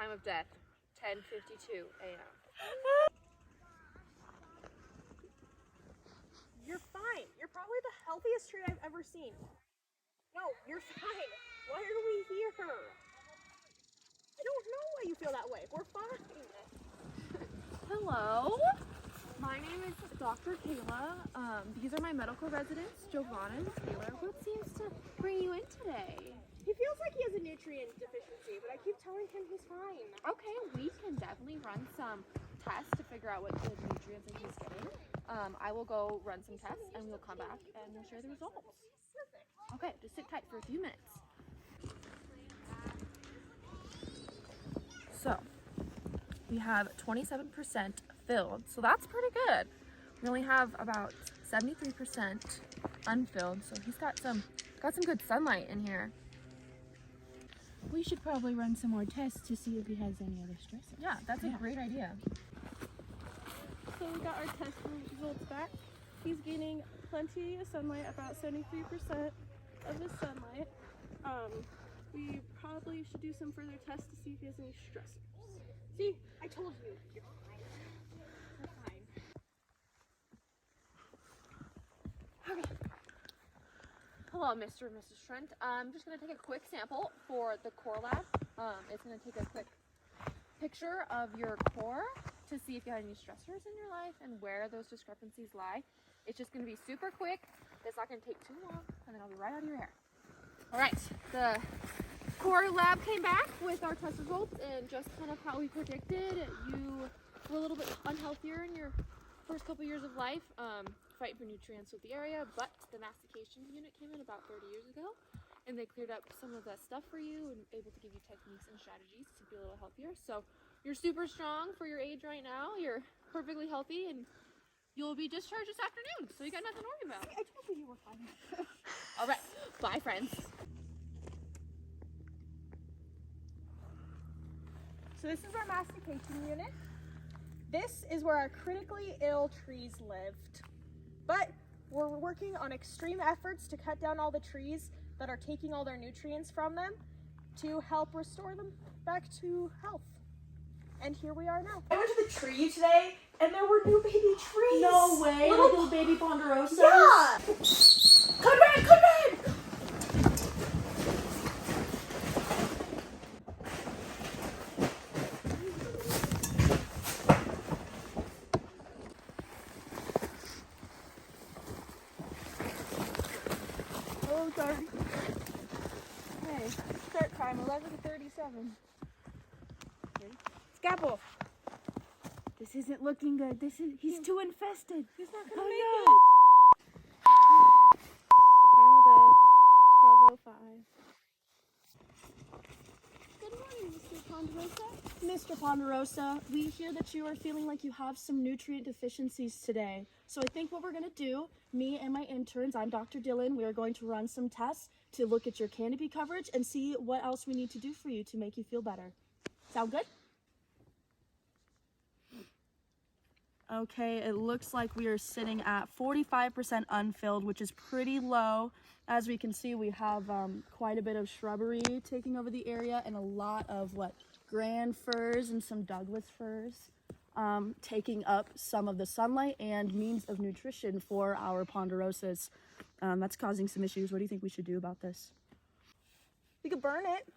time of death, 10:52 a.m. You're fine. You're probably the healthiest tree I've ever seen. No, you're fine. Why are we here? I don't know why you feel that way. We're fine. Hello, my name is Dr. Kayla. These are my medical residents, Giovanna and Taylor. What seems to bring you in today? He feels like he has a nutrient deficiency, but I keep telling him he's fine. Okay, we can definitely run some tests to figure out what good nutrients that he's getting. I will go run some tests and we'll come back and we'll share the results. Perfect. Okay, just sit tight for a few minutes. So, we have 27% filled, so that's pretty good. We only have about 73% unfilled, so he's got some good sunlight in here. We should probably run some more tests to see if he has any other stressors. Yeah, that's a great idea. So we got our test results back. He's gaining plenty of sunlight, about 73% of his sunlight. We probably should do some further tests to see if he has any stressors. See, I told you, you're fine. You're fine. Okay. Hello, Mr. and Mrs. Trent. I'm just going to take a quick sample for the core lab. It's going to take a quick picture of your core to see if you have any stressors in your life and where those discrepancies lie. It's just going to be super quick. It's not going to take too long, and then I'll be right out of your hair. All right, the core lab came back with our test results, and just kind of how we predicted. You were a little bit unhealthier in your first couple years of life, fighting for nutrients with the area, but the mastication unit came in about 30 years ago, and they cleared up some of that stuff for you and able to give you techniques and strategies to be a little healthier. So you're super strong for your age right now. You're perfectly healthy, and you'll be discharged this afternoon, so you got nothing to worry about. I told you were fine. All right, bye, friends. So this is our mastication unit. This is where our critically ill trees lived. But we're working on extreme efforts to cut down all the trees that are taking all their nutrients from them to help restore them back to health. And here we are now. I went to the tree today and there were new baby trees. No way, little baby ponderosa. Yeah! Come back, come back! Oh, sorry. Hey, start time, 11:37. Scalpel. This isn't looking good. He's too infested. He's not gonna Oh, make no. it. Time of death, 12:05. Good morning, Mr. Ponderosa. Mr. Ponderosa, we hear that you are feeling like you have some nutrient deficiencies today. So I think what we're going to do, me and my interns, I'm Dr. Dillon, we are going to run some tests to look at your canopy coverage and see what else we need to do for you to make you feel better. Sound good? Okay, it looks like we are sitting at 45% unfilled, which is pretty low. As we can see, we have quite a bit of shrubbery taking over the area and a lot of grand firs and some Douglas firs taking up some of the sunlight and means of nutrition for our ponderosas. That's causing some issues. What do you think we should do about this? We could burn it.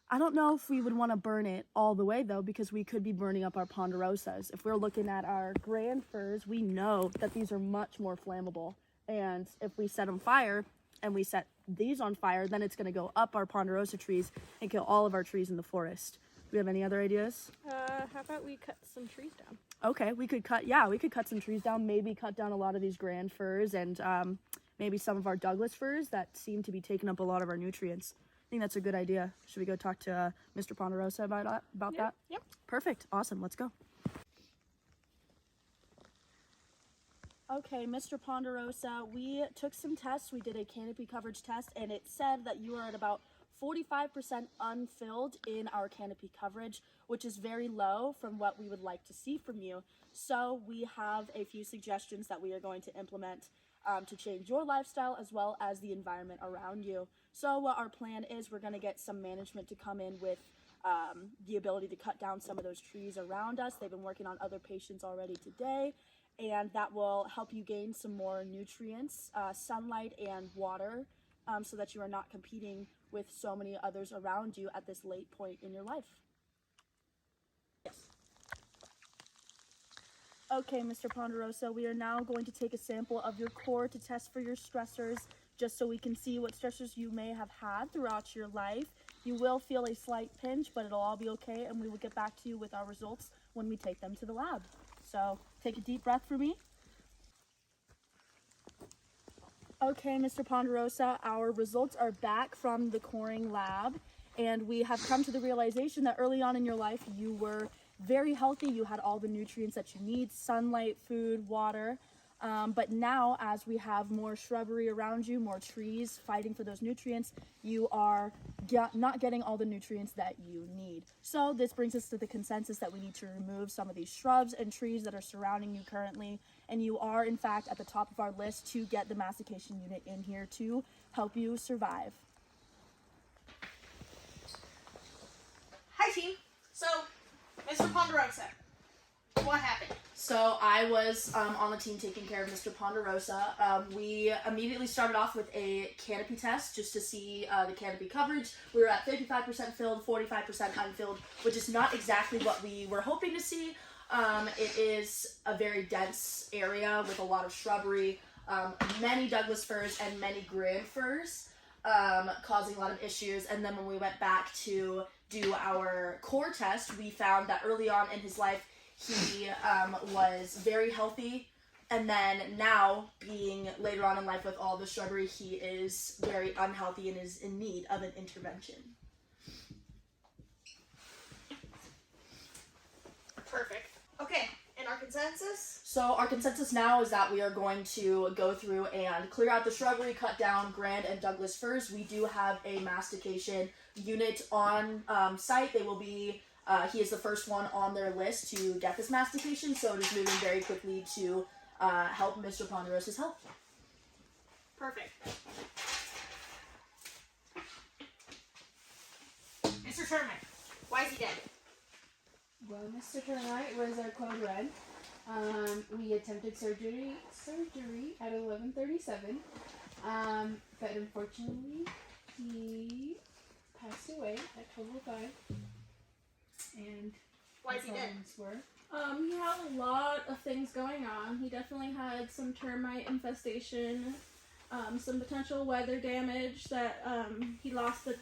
I don't know if we would want to burn it all the way though, because we could be burning up our ponderosas. If we're looking at our grand firs, we know that these are much more flammable. And if we set them fire and we set these on fire, then it's going to go up our ponderosa trees and kill all of our trees in the forest. Do we have any other ideas? How about we cut some trees down? Okay, we could cut some trees down, maybe cut down a lot of these grand firs and maybe some of our Douglas firs that seem to be taking up a lot of our nutrients. I think that's a good idea. Should we go talk to Mr. Ponderosa about that? Yep. Perfect. Awesome. Let's go. Okay, Mr. Ponderosa, we took some tests. We did a canopy coverage test, and it said that you are at about 45% unfilled in our canopy coverage, which is very low from what we would like to see from you. So we have a few suggestions that we are going to implement to change your lifestyle as well as the environment around you. So what our plan is, we're going to get some management to come in with the ability to cut down some of those trees around us. They've been working on other patients already today, and that will help you gain some more nutrients, sunlight and water, so that you are not competing with so many others around you at this late point in your life. Yes. Okay, Mr. Ponderosa, we are now going to take a sample of your core to test for your stressors, just so we can see what stressors you may have had throughout your life. You will feel a slight pinch, but it'll all be okay, and we will get back to you with our results when we take them to the lab. So take a deep breath for me. Okay, Mr. Ponderosa, our results are back from the coring lab, and we have come to the realization that early on in your life you were very healthy. You had all the nutrients that you need, sunlight, food, water. But now, as we have more shrubbery around you, more trees fighting for those nutrients, you are not getting all the nutrients that you need. So this brings us to the consensus that we need to remove some of these shrubs and trees that are surrounding you currently. And you are, in fact, at the top of our list to get the mastication unit in here to help you survive. Hi, team. So, Mr. Ponderosa, what happened? So I was on the team taking care of Mr. Ponderosa. We immediately started off with a canopy test just to see the canopy coverage. We were at 55% filled, 45% unfilled, which is not exactly what we were hoping to see. It is a very dense area with a lot of shrubbery, many Douglas firs and many grand firs, causing a lot of issues. And then when we went back to do our core test, we found that early on in his life, he was very healthy, and then now, being later on in life with all the shrubbery, he is very unhealthy and is in need of an intervention. Perfect. Okay, and our consensus? So our consensus now is that we are going to go through and clear out the shrubbery, cut down grand and Douglas firs. We do have a mastication unit on site. They will be he is the first one on their list to get this mastication, so it is moving very quickly to help Mr. Ponderosa's health. Perfect. Mr. Termite, why is he dead? Well, Mr. Termite was our code red. We attempted surgery at 11:37, but unfortunately he passed away at 12:05. And Why is he dead? He had a lot of things going on. He definitely had some termite infestation, some potential weather damage that he lost a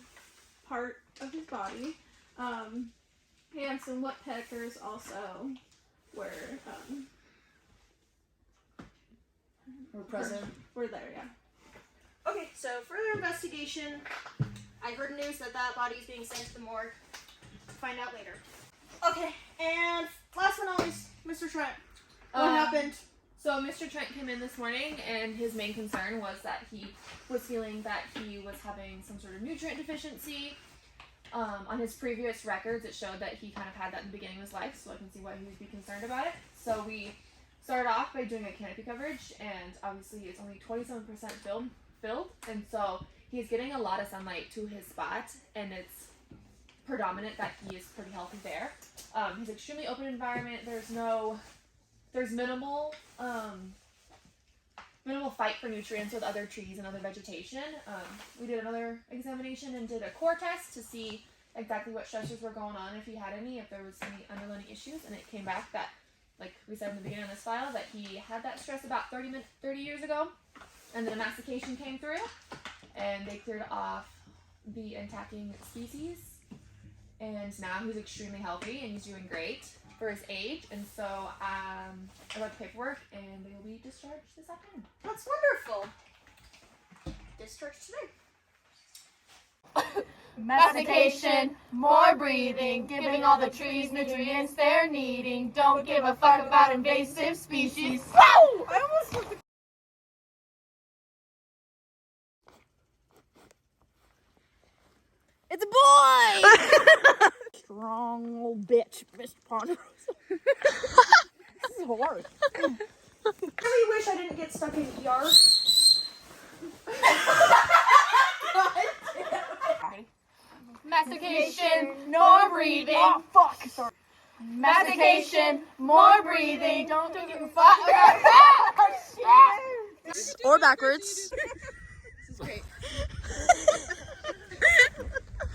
part of his body, and some woodpeckers also were present. were there, yeah. Okay, so further investigation. I heard news that body is being sent to the morgue. Find out later. Okay, and last but not least, Mr. Trent. What happened? So Mr. Trent came in this morning, and his main concern was that he was feeling that he was having some sort of nutrient deficiency. On his previous records, it showed that he kind of had that in the beginning of his life, so I can see why he would be concerned about it. So we started off by doing a canopy coverage, and obviously it's only 27% filled, and so he's getting a lot of sunlight to his spot, and it's predominant that he is pretty healthy there. He's extremely open environment. There's minimal fight for nutrients with other trees and other vegetation. We did another examination and did a core test to see exactly what stressors were going on, if he had any, if there was any underlying issues, and it came back that, like we said in the beginning of this file, that he had that stress about 30 years ago, and then a mastication came through, and they cleared off the attacking species. And now he's extremely healthy and he's doing great for his age. And so I got the paperwork and they will be discharged this afternoon. That's wonderful. Discharge today. Mastication, more breathing, giving all the trees nutrients they're needing. Don't give a fuck about invasive species. Woo! I almost It's a boy! Strong old bitch, Mr. Ponderosa. This is hard. I really wish I didn't get stuck in ER. Mastication, more breathing. Oh, fuck. Sorry. Mastication, more breathing. Don't give a fuck. Or backwards. This is great.